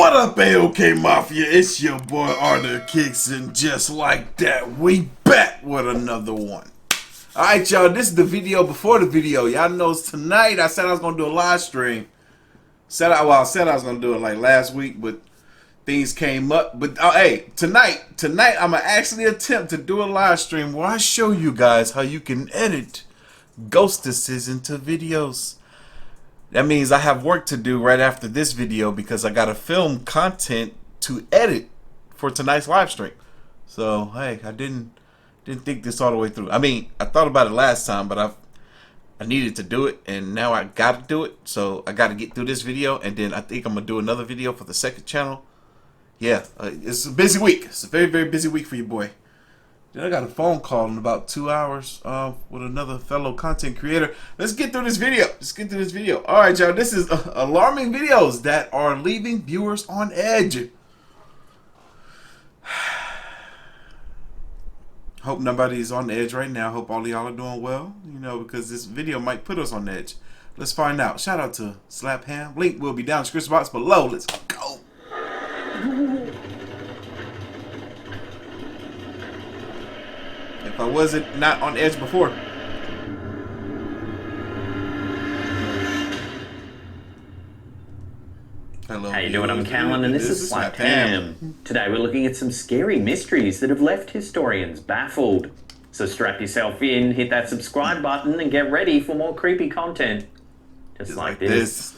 What up, AOK Mafia? It's your boy Artofkickz, and just like that, we back with another one. Alright, y'all, this is the video before the video. Y'all know tonight I said I was going to do a live stream. I said I was going to do it like last week, but things came up. But hey, tonight I'm going to actually attempt to do a live stream where I show you guys how you can edit ghostesses into videos. That means I have work to do right after this video because I got to film content to edit for tonight's live stream. So, hey, I didn't think this all the way through. I mean, I thought about it last time, but I needed to do it, and now I got to do it. So I got to get through this video, and then I think I'm going to do another video for the second channel. Yeah, it's a busy week. It's a very, very busy week for you, boy. Then I got a phone call in about 2 hours with another fellow content creator. Let's get through this video. All right, y'all. This is alarming videos that are leaving viewers on edge. Hope nobody's on the edge right now. Hope all of y'all are doing well. You know, because this video might put us on the edge. Let's find out. Shout out to Slap Ham. Link will be down in the description box below. Let's go. If I wasn't not on edge before. Hello. How you doing? I'm Callan, and this is Slap Ham. Today we're looking at some scary mysteries that have left historians baffled. So strap yourself in, hit that subscribe button, and get ready for more creepy content. Just like this.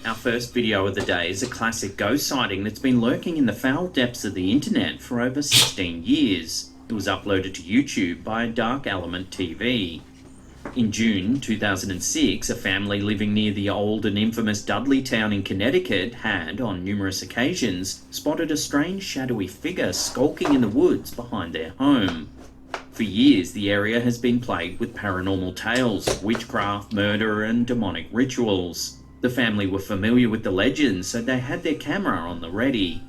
Our first video of the day is a classic ghost sighting that's been lurking in the foul depths of the internet for over 16 years. It was uploaded to YouTube by Dark Element TV. In June 2006, a family living near the old and infamous Dudleytown in Connecticut had, on numerous occasions, spotted a strange shadowy figure skulking in the woods behind their home. For years, the area has been plagued with paranormal tales of witchcraft, murder, and demonic rituals. The family were familiar with the legends, so they had their camera on the ready.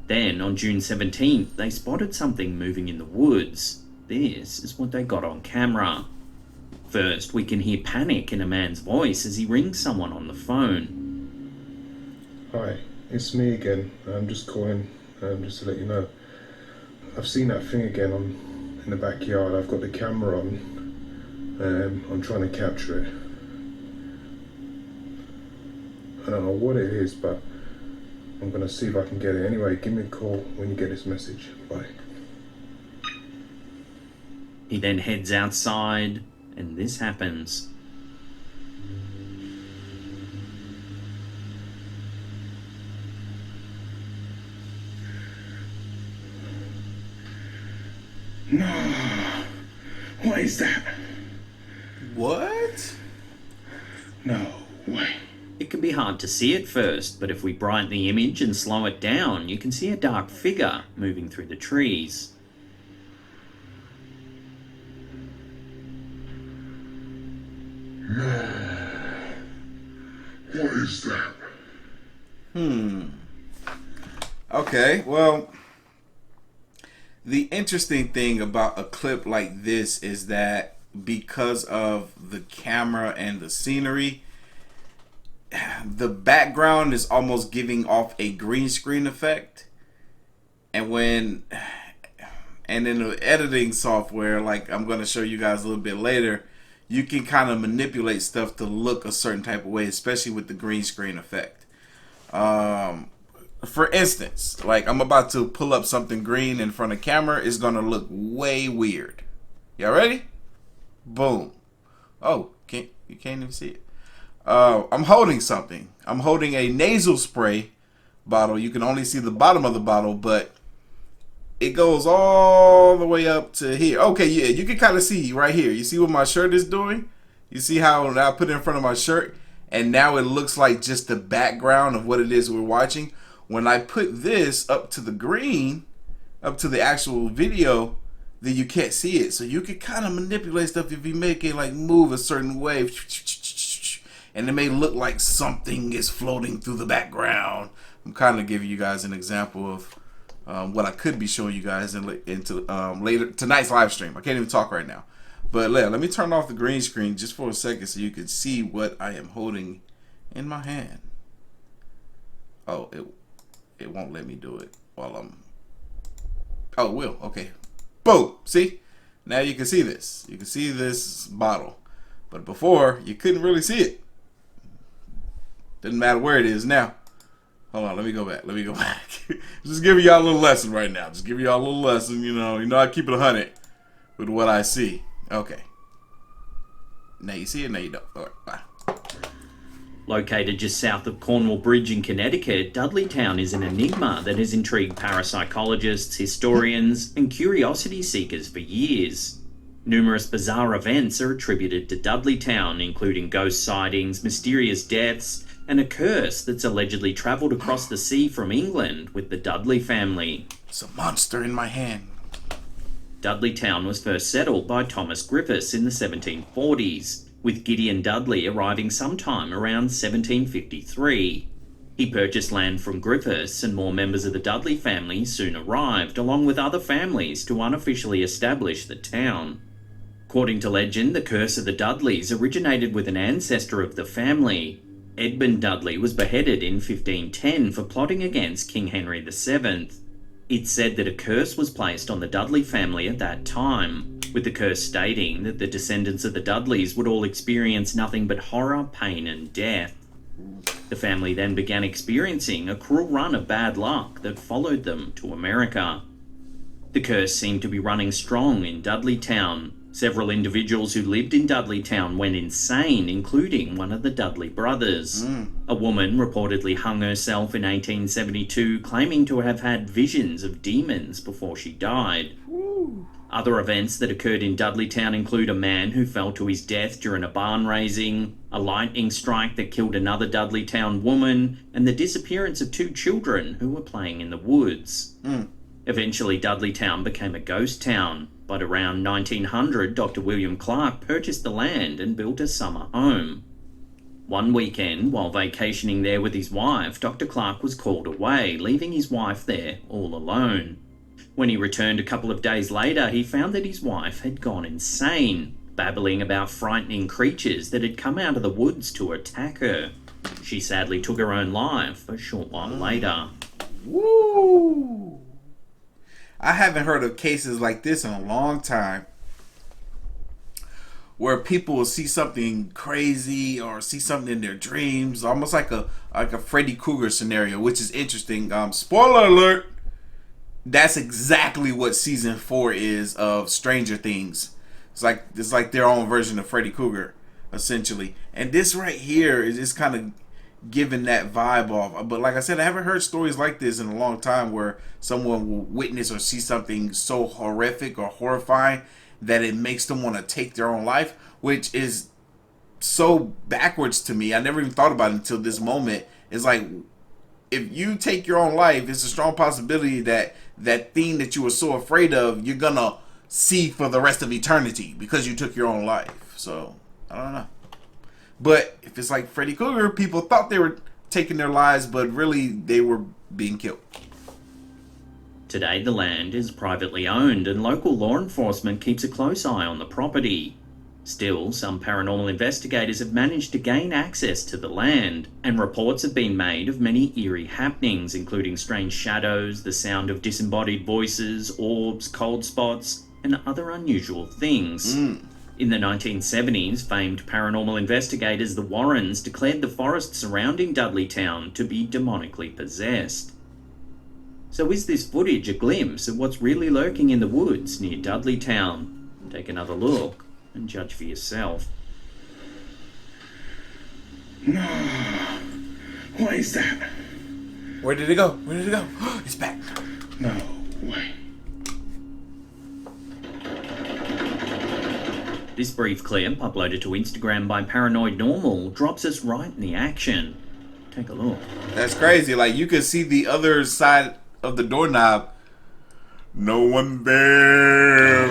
Then, on June 17th, they spotted something moving in the woods. This is what they got on camera. First, we can hear panic in a man's voice as he rings someone on the phone. Hi, it's me again. I'm just calling just to let you know. I've seen that thing again in the backyard. I've got the camera on. I'm trying to capture it. I don't know what it is, but I'm going to see if I can get it. Anyway, give me a call when you get this message. Bye. He then heads outside, and this happens. No. What is that? What? No way. It can be hard to see at first, but if we brighten the image and slow it down, you can see a dark figure moving through the trees. No. What is that? Okay, well, the interesting thing about a clip like this is that because of the camera and the scenery, the background is almost giving off a green screen effect, and in the editing software, like I'm going to show you guys a little bit later, you can kind of manipulate stuff to look a certain type of way, especially with the green screen effect. For instance, like I'm about to pull up something green in front of camera. It's going to look way weird. Y'all ready? Boom. Oh, you can't even see it. I'm holding something. I'm holding a nasal spray bottle. You can only see the bottom of the bottle, but it goes all the way up to here. Okay, yeah, you can kind of see right here. You see what my shirt is doing? You see how I put it in front of my shirt, and now it looks like just the background of what it is we're watching. When I put this up to the green, up to the actual video, then you can't see it. So you can kind of manipulate stuff if you make it like move a certain way. And it may look like something is floating through the background. I'm kind of giving you guys an example of what I could be showing you guys into later tonight's live stream. I can't even talk right now. But let me turn off the green screen just for a second so you can see what I am holding in my hand. Oh, it won't let me do it while I'm... Oh, it will. Okay. Boom. See? Now you can see this. You can see this bottle. But before, you couldn't really see it. Didn't matter where it is now. Hold on, let me go back. Just giving y'all a little lesson right now. Just giving y'all a little lesson, you know. I keep it 100 with what I see. Okay. Now you see it, now you don't. All right, bye. Located just south of Cornwall Bridge in Connecticut, Dudleytown is an enigma that has intrigued parapsychologists, historians, and curiosity seekers for years. Numerous bizarre events are attributed to Dudleytown, including ghost sightings, mysterious deaths, and a curse that's allegedly travelled across the sea from England with the Dudley family. It's a monster in my hand. Dudleytown was first settled by Thomas Griffiths in the 1740s, with Gideon Dudley arriving sometime around 1753. He purchased land from Griffiths, and more members of the Dudley family soon arrived, along with other families, to unofficially establish the town. According to legend, the curse of the Dudleys originated with an ancestor of the family. Edmund Dudley was beheaded in 1510 for plotting against King Henry VII. It's said that a curse was placed on the Dudley family at that time, with the curse stating that the descendants of the Dudleys would all experience nothing but horror, pain, and death. The family then began experiencing a cruel run of bad luck that followed them to America. The curse seemed to be running strong in Dudleytown. Several individuals who lived in Dudleytown went insane, including one of the Dudley brothers. A woman reportedly hung herself in 1872, claiming to have had visions of demons before she died. Other events that occurred in Dudleytown include a man who fell to his death during a barn raising, a lightning strike that killed another Dudleytown woman, and the disappearance of 2 children who were playing in the woods. Eventually, Dudleytown became a ghost town, but around 1900, Dr. William Clark purchased the land and built a summer home. One weekend, while vacationing there with his wife, Dr. Clark was called away, leaving his wife there all alone. When he returned a couple of days later, he found that his wife had gone insane, babbling about frightening creatures that had come out of the woods to attack her. She sadly took her own life a short while later. Woo! I haven't heard of cases like this in a long time, where people will see something crazy or see something in their dreams, almost like a Freddy Krueger scenario, which is interesting. Spoiler alert! That's exactly what season 4 is of Stranger Things. It's like their own version of Freddy Krueger, essentially. And this right here is just kind of giving that vibe off. But like I said, I haven't heard stories like this in a long time, where someone will witness or see something so horrific or horrifying that it makes them want to take their own life, which is so backwards to me. I never even thought about it until this moment. It's like, if you take your own life, it's a strong possibility that that thing that you were so afraid of, you're gonna see for the rest of eternity because you took your own life. So I don't know. But if it's like Freddy Krueger, people thought they were taking their lives, but really they were being killed. Today, the land is privately owned, and local law enforcement keeps a close eye on the property. Still, some paranormal investigators have managed to gain access to the land, and reports have been made of many eerie happenings, including strange shadows, the sound of disembodied voices, orbs, cold spots, and other unusual things. In the 1970s, famed paranormal investigators the Warrens declared the forest surrounding Dudleytown to be demonically possessed. So is this footage a glimpse of what's really lurking in the woods near Dudleytown? Take another look and judge for yourself. No. What is that? Where did it go? Where did it go? It's back. No way. This brief clip, uploaded to Instagram by Paranoid Normal, drops us right in the action. Take a look. That's crazy. Like, you could see the other side of the doorknob. No one there.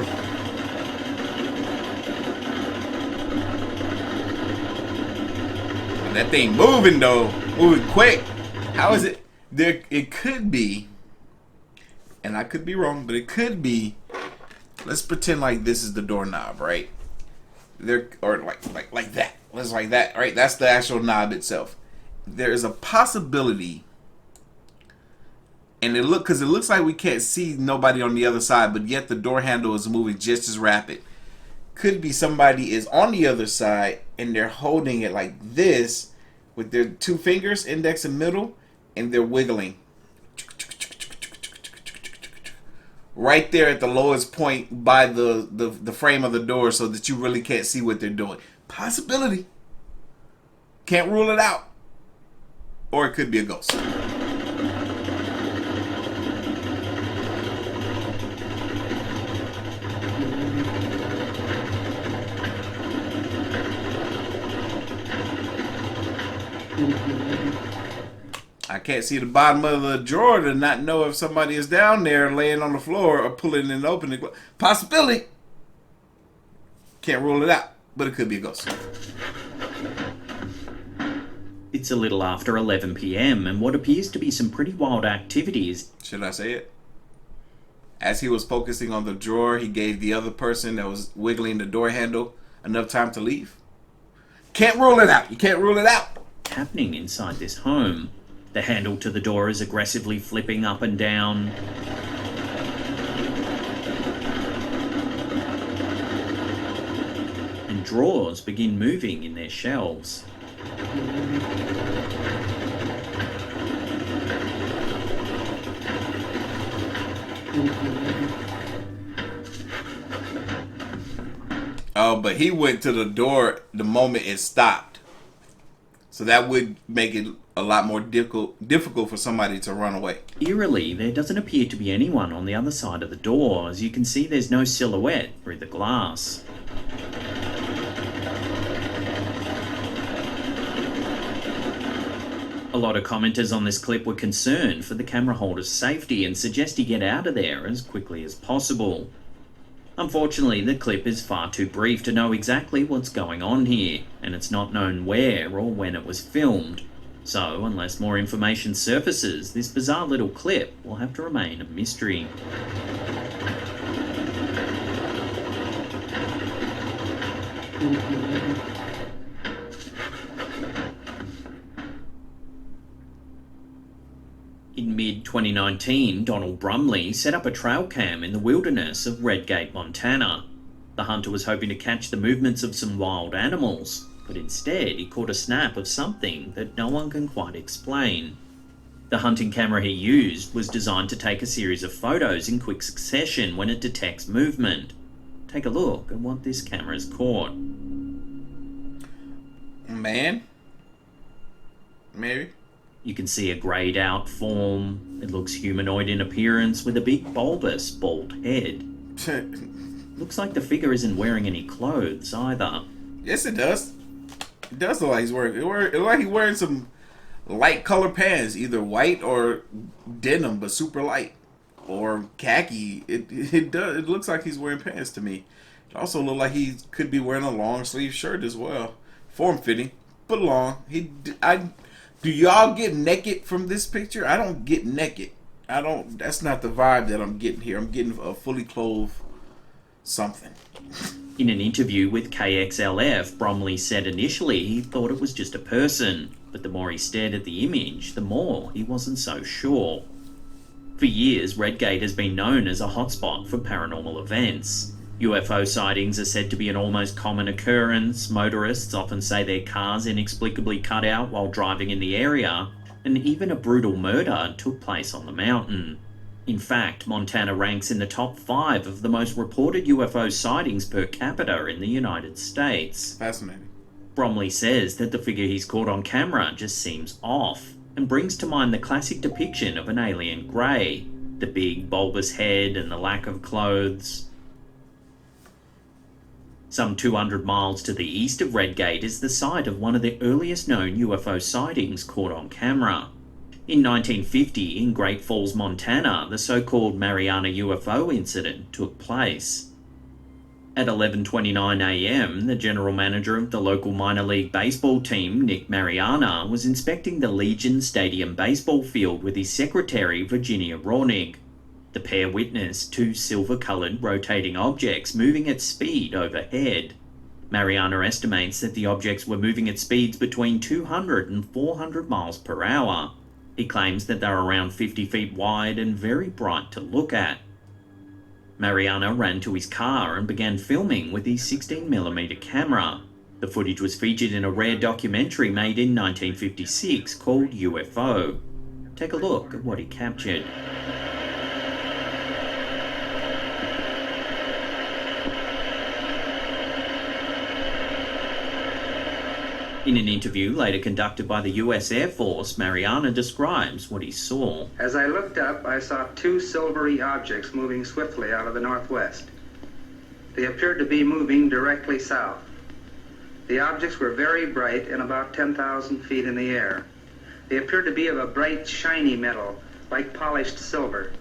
And that thing moving though, moving quick. How is it? There, it could be, and I could be wrong, but it could be. Let's pretend like this is the doorknob, right? there, or like that. Let's like that, right? That's the actual knob itself. There is a possibility, and it looks like we can't see nobody on the other side, but yet the door handle is moving just as rapid. Could be somebody is on the other side and they're holding it like this with their two fingers, index and middle, and they're wiggling right there at the lowest point by the frame of the door, so that you really can't see what they're doing. Possibility. Can't rule it out. Or it could be a ghost. I can't see the bottom of the drawer to not know if somebody is down there laying on the floor or pulling and opening. Possibility. Can't rule it out, but it could be a ghost. It's a little after 11 p.m. and what appears to be some pretty wild activities. Should I say it? As he was focusing on the drawer, he gave the other person that was wiggling the door handle enough time to leave. Can't rule it out. You can't rule it out. Happening inside this home. The handle to the door is aggressively flipping up and down. And drawers begin moving in their shelves. Oh, but he went to the door the moment it stopped. So that would make it a lot more difficult for somebody to run away. Eerily, there doesn't appear to be anyone on the other side of the door. As you can see, there's no silhouette through the glass. A lot of commenters on this clip were concerned for the camera holder's safety and suggest he get out of there as quickly as possible. Unfortunately, the clip is far too brief to know exactly what's going on here, and it's not known where or when it was filmed. So, unless more information surfaces, this bizarre little clip will have to remain a mystery. In mid-2019, Donald Brumley set up a trail cam in the wilderness of Redgate, Montana. The hunter was hoping to catch the movements of some wild animals, but instead he caught a snap of something that no one can quite explain. The hunting camera he used was designed to take a series of photos in quick succession when it detects movement. Take a look at what this camera's caught. Man? Maybe? You can see a greyed out form. It looks humanoid in appearance with a big bulbous bald head. Looks like the figure isn't wearing any clothes either. Yes, it does. It does look like he's wearing. It looks like he's wearing some light color pants, either white or denim, but super light, or khaki. It does. It looks like he's wearing pants to me. It also looks like he could be wearing a long sleeve shirt as well, form fitting, but long. Do y'all get naked from this picture? I don't get naked. I don't. That's not the vibe that I'm getting here. I'm getting a fully clothed something. In an interview with KXLF, Bromley said initially he thought it was just a person, but the more he stared at the image, the more he wasn't so sure. For years, Redgate has been known as a hotspot for paranormal events. UFO sightings are said to be an almost common occurrence. Motorists often say their cars inexplicably cut out while driving in the area, and even a brutal murder took place on the mountain. In fact, Montana ranks in the top 5 of the most reported UFO sightings per capita in the United States. Fascinating. Bromley says that the figure he's caught on camera just seems off, and brings to mind the classic depiction of an alien grey, the big bulbous head and the lack of clothes. Some 200 miles to the east of Redgate is the site of one of the earliest known UFO sightings caught on camera. In 1950, in Great Falls, Montana, the so-called Mariana UFO incident took place. At 11:29 a.m., the general manager of the local minor league baseball team, Nick Mariana, was inspecting the Legion Stadium baseball field with his secretary, Virginia Ronig. The pair witnessed 2 silver-coloured rotating objects moving at speed overhead. Mariana estimates that the objects were moving at speeds between 200 and 400 miles per hour. He claims that they're around 50 feet wide and very bright to look at. Mariana ran to his car and began filming with his 16mm camera. The footage was featured in a rare documentary made in 1956 called UFO. Take a look at what he captured. In an interview later conducted by the US Air Force, Mariana describes what he saw. As I looked up, I saw two silvery objects moving swiftly out of the northwest. They appeared to be moving directly south. The objects were very bright and about 10,000 feet in the air. They appeared to be of a bright, shiny metal, like polished silver.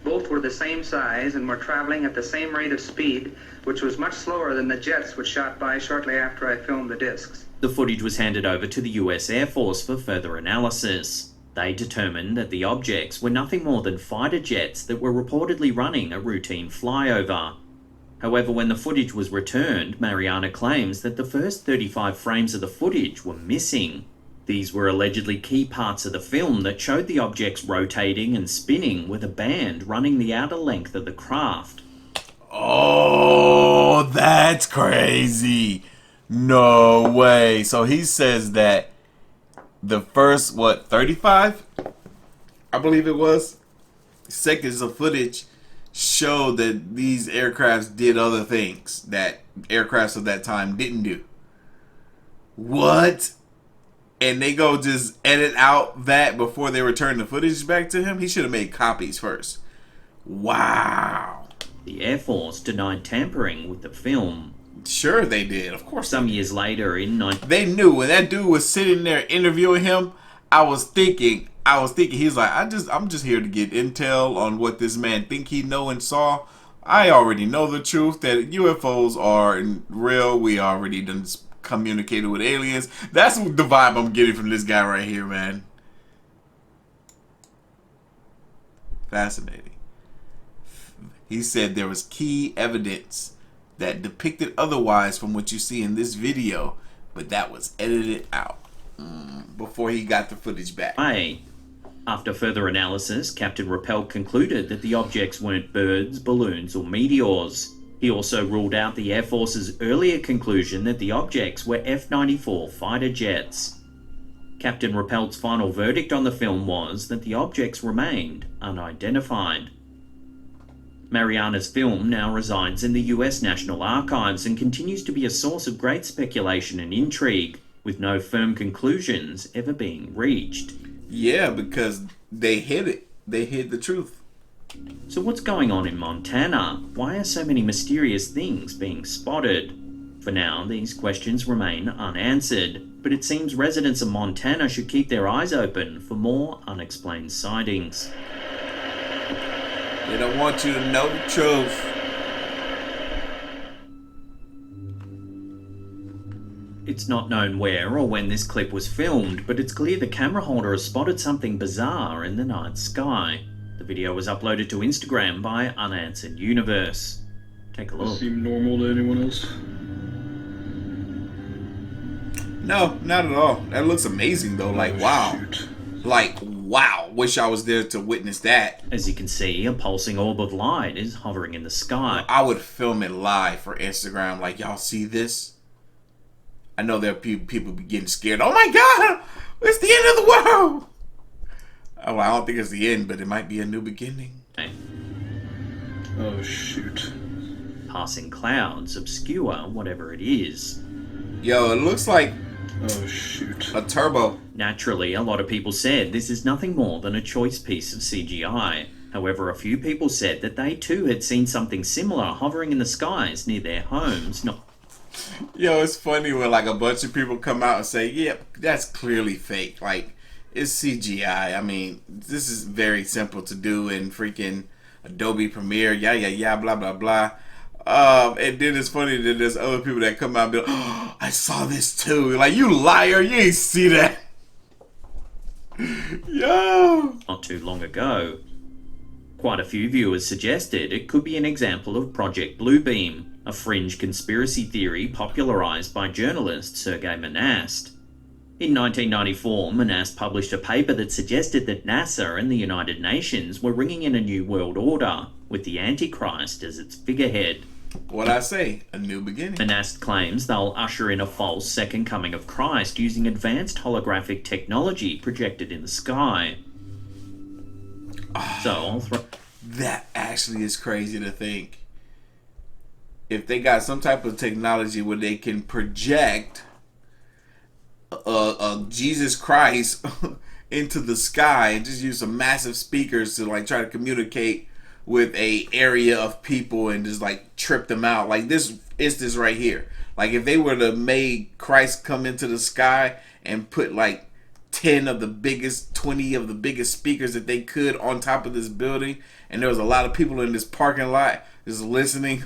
Both were the same size and were traveling at the same rate of speed, which was much slower than the jets which shot by shortly after I filmed the discs. The footage was handed over to the US Air Force for further analysis. They determined that the objects were nothing more than fighter jets that were reportedly running a routine flyover. However, when the footage was returned, Mariana claims that the first 35 frames of the footage were missing. These were allegedly key parts of the film that showed the objects rotating and spinning with a band running the outer length of the craft. Oh, that's crazy. No way. So he says that the first, 35? I believe it was. Seconds of footage showed that these aircrafts did other things that aircrafts of that time didn't do. What? And they go just edit out that before they return the footage back to him? He should have made copies first. Wow. The Air Force denied tampering with the film. Sure they did. Of course. Some years later in They knew when that dude was sitting there interviewing him, I was thinking he's like, I'm just here to get intel on what this man think he know and saw. I already know the truth that UFOs are real. We already done communicated with aliens. That's the vibe I'm getting from this guy right here, man. Fascinating. He said there was key evidence that depicted otherwise from what you see in this video, but that was edited out before he got the footage back. After further analysis, Captain Rappel concluded that the objects weren't birds, balloons, or meteors. He also ruled out the Air Force's earlier conclusion that the objects were F-94 fighter jets. Captain Rappel's final verdict on the film was that the objects remained unidentified. Mariana's film now resides in the US National Archives and continues to be a source of great speculation and intrigue, with no firm conclusions ever being reached. Yeah, because they hid it. They hid the truth. So what's going on in Montana? Why are so many mysterious things being spotted? For now, these questions remain unanswered, but it seems residents of Montana should keep their eyes open for more unexplained sightings. They don't want you to know the truth. It's not known where or when this clip was filmed, but it's clear the camera holder has spotted something bizarre in the night sky. The video was uploaded to Instagram by Unanswered Universe. Take a look. Does it seem normal to anyone else? No, not at all. That looks amazing though. Like, wow. Shoot. Like, wow. Wish I was there to witness that. As you can see, a pulsing orb of light is hovering in the sky. I would film it live for Instagram. Like, y'all see this? I know there are people be getting scared. Oh my God! It's the end of the world! Oh, I don't think it's the end, but it might be a new beginning. Oh, shoot. Passing clouds obscure whatever it is. Yo, it looks like Oh, shoot. a turbo. Naturally, a lot of people said this is nothing more than a choice piece of CGI. However, a few people said that they too had seen something similar hovering in the skies near their homes. Yo, it's funny when like a bunch of people come out and say, "Yep, that's clearly fake." Like, it's CGI. I mean, this is very simple to do in freaking Adobe Premiere. Yeah, blah blah blah. And then it's funny that there's other people that come out and be like, "Oh, I saw this too." Like, you liar, you ain't see that. Yo. Not too long ago. Quite a few viewers suggested it could be an example of Project Bluebeam, a fringe conspiracy theory popularized by journalist Sergei Monast. In 1994, Monast published a paper that suggested that NASA and the United Nations were ringing in a new world order, with the Antichrist as its figurehead. What I say, a new beginning. Monast claims they'll usher in a false second coming of Christ using advanced holographic technology projected in the sky. That actually is crazy to think. If they got some type of technology where they can project Jesus Christ into the sky and just use some massive speakers to like try to communicate with a area of people and just like trip them out, like this instance right here. Like if they were to make Christ come into the sky and put like 10 of the biggest, 20 of the biggest speakers that they could on top of this building, and there was a lot of people in this parking lot just listening,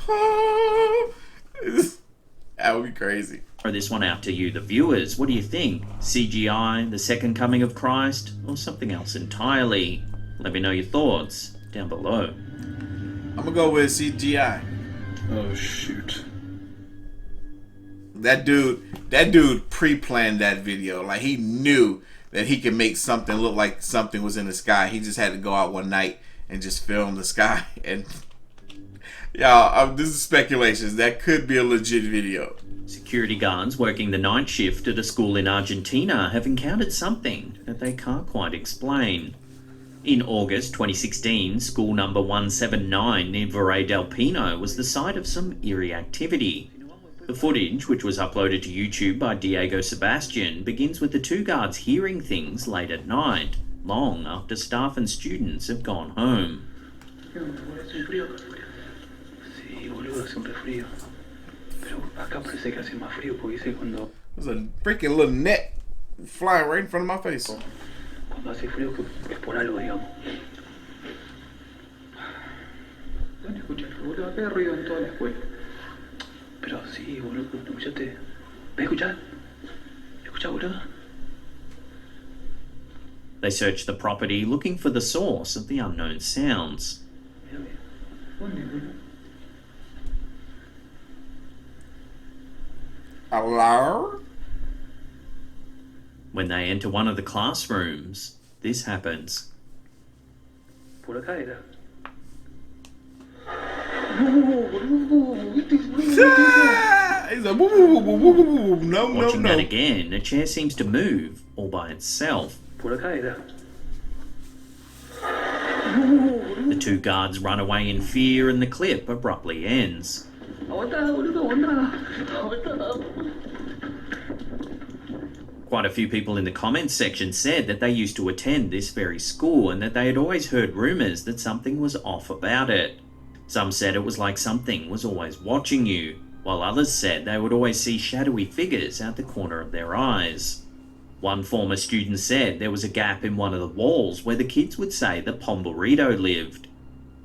that would be crazy. Throw this one out to you, the viewers. What do you think? CGI, the second coming of Christ, or something else entirely? Let me know your thoughts down below. I'm gonna go with CGI. Oh shoot. That dude pre-planned that video. Like he knew that he could make something look like something was in the sky. He just had to go out one night and just film the sky. And y'all, this is speculations. That could be a legit video. Security guards working the night shift at a school in Argentina have encountered something that they can't quite explain. In August 2016, school number 179 near Valle del Pino was the site of some eerie activity. The footage, which was uploaded to YouTube by Diego Sebastian, begins with the two guards hearing things late at night, long after staff and students have gone home. There's a freaking little net flying right in front of my face. Cuando hace frío es por algo, digamos. ¿Dónde escuchas? Boludo, acá hay ruido en toda la escuela. Pero sí, boludo, escuchaste. ¿Me escuchás? ¿Escuchás, boludo? They search the property looking for the source of the unknown sounds. Mira, mira. ¿Dónde, boludo? Hello? When they enter one of the classrooms, this happens. Por acá era. No, boludo. He's like, no, Watching no. that again, a chair seems to move all by itself. Por acá era. The two guards run away in fear and the clip abruptly ends. Aguanta, boludo, aguanta. Quite a few people in the comments section said that they used to attend this very school and that they had always heard rumours that something was off about it. Some said it was like something was always watching you, while others said they would always see shadowy figures out the corner of their eyes. One former student said there was a gap in one of the walls where the kids would say the Pomborito lived.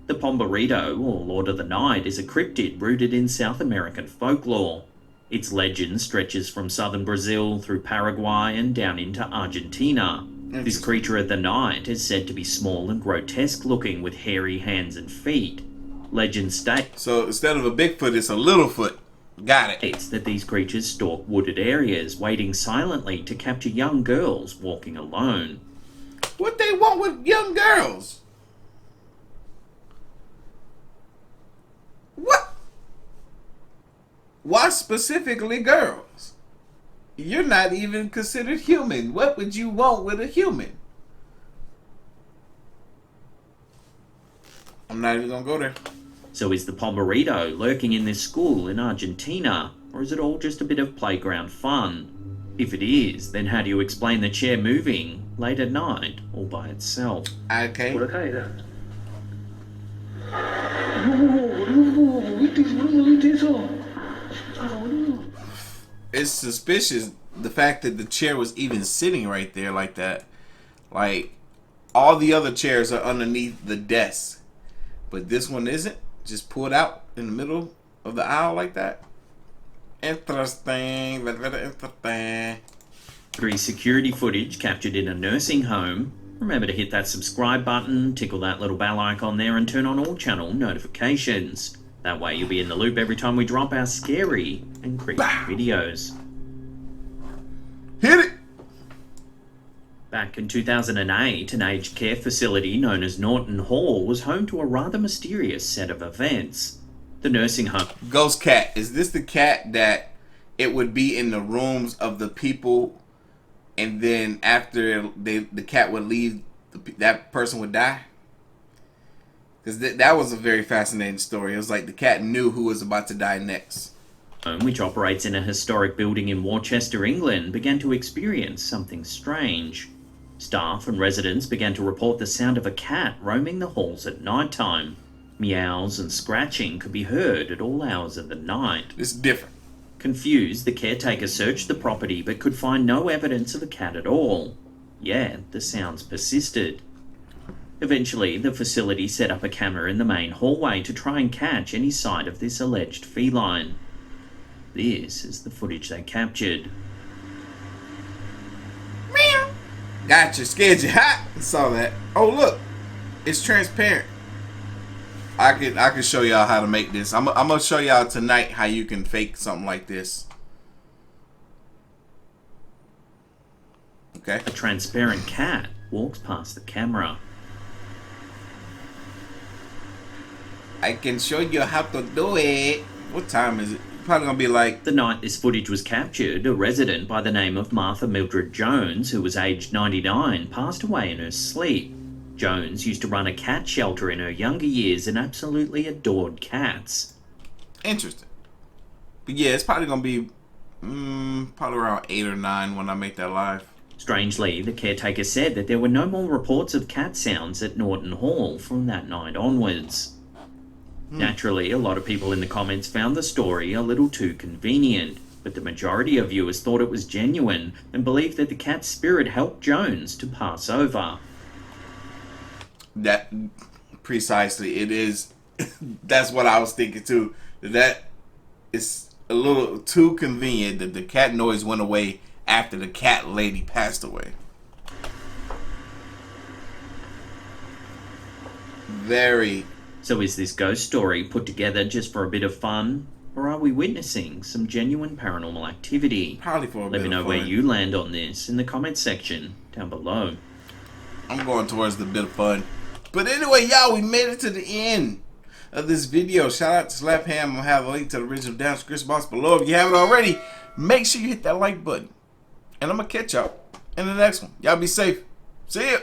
The Pomborito, or Lord of the Night, is a cryptid rooted in South American folklore. Its legend stretches from southern Brazil through Paraguay and down into Argentina. This creature of the night is said to be small and grotesque looking with hairy hands and feet. Legend states So instead of a Bigfoot, it's a Littlefoot. Got it. that these creatures stalk wooded areas, waiting silently to capture young girls walking alone. What they want with young girls? What? Why specifically girls? You're not even considered human. What would you want with a human? I'm not even gonna go there. So is the Pomborito lurking in this school in Argentina, or is it all just a bit of playground fun? If it is, then how do you explain the chair moving late at night all by itself? Okay. Por acá era. No, boludo. ¿Viste eso? Ah, boludo. It's suspicious the fact that the chair was even sitting right there like that. Like, all the other chairs are underneath the desk, but this one isn't. Just pulled out in the middle of the aisle like that. Interesting. Very interesting. Security footage captured in a nursing home. Remember to hit that subscribe button, tickle that little bell icon there, and turn on all channel notifications. That way you'll be in the loop every time we drop our scary and creepy videos. Hit it! Back in 2008, an aged care facility known as Norton Hall was home to a rather mysterious set of events. The nursing home... Ghost cat. Is this the cat that it would be in the rooms of the people, and then after the cat would leave, that person would die? Because that was a very fascinating story. It was like the cat knew who was about to die next. Which operates in a historic building in Worcester, England, began to experience something strange. Staff and residents began to report the sound of a cat roaming the halls at night time. Meows and scratching could be heard at all hours of the night. It's different. Confused, the caretaker searched the property but could find no evidence of a cat at all. Yet, the sounds persisted. Eventually, the facility set up a camera in the main hallway to try and catch any sight of this alleged feline. This is the footage they captured. Meow. Gotcha, scared you hot. I saw that. Oh look, it's transparent. I can show y'all how to make this. I'm gonna show y'all tonight how you can fake something like this. Okay. A transparent cat walks past the camera. I can show you how to do it. What time is it? Probably gonna be like... The night this footage was captured, a resident by the name of Martha Mildred Jones, who was aged 99, passed away in her sleep. Jones used to run a cat shelter in her younger years and absolutely adored cats. Interesting. But yeah, it's probably gonna be probably around 8 or 9 when I make that live. Strangely, the caretaker said that there were no more reports of cat sounds at Norton Hall from that night onwards. Naturally, a lot of people in the comments found the story a little too convenient, but the majority of viewers thought it was genuine and believed that the cat's spirit helped Jones to pass over. That precisely, it is. That's what I was thinking too. That is a little too convenient that the cat noise went away after the cat lady passed away. Very. So is this ghost story put together just for a bit of fun? Or are we witnessing some genuine paranormal activity? Probably for a bit of fun. Let me know where you land on this in the comments section down below. I'm going towards the bit of fun. But anyway, y'all, we made it to the end of this video. Shout out to Slap Ham. I'm going to have a link to the original down in the description box below. If you haven't already, make sure you hit that like button. And I'm going to catch y'all in the next one. Y'all be safe. See ya.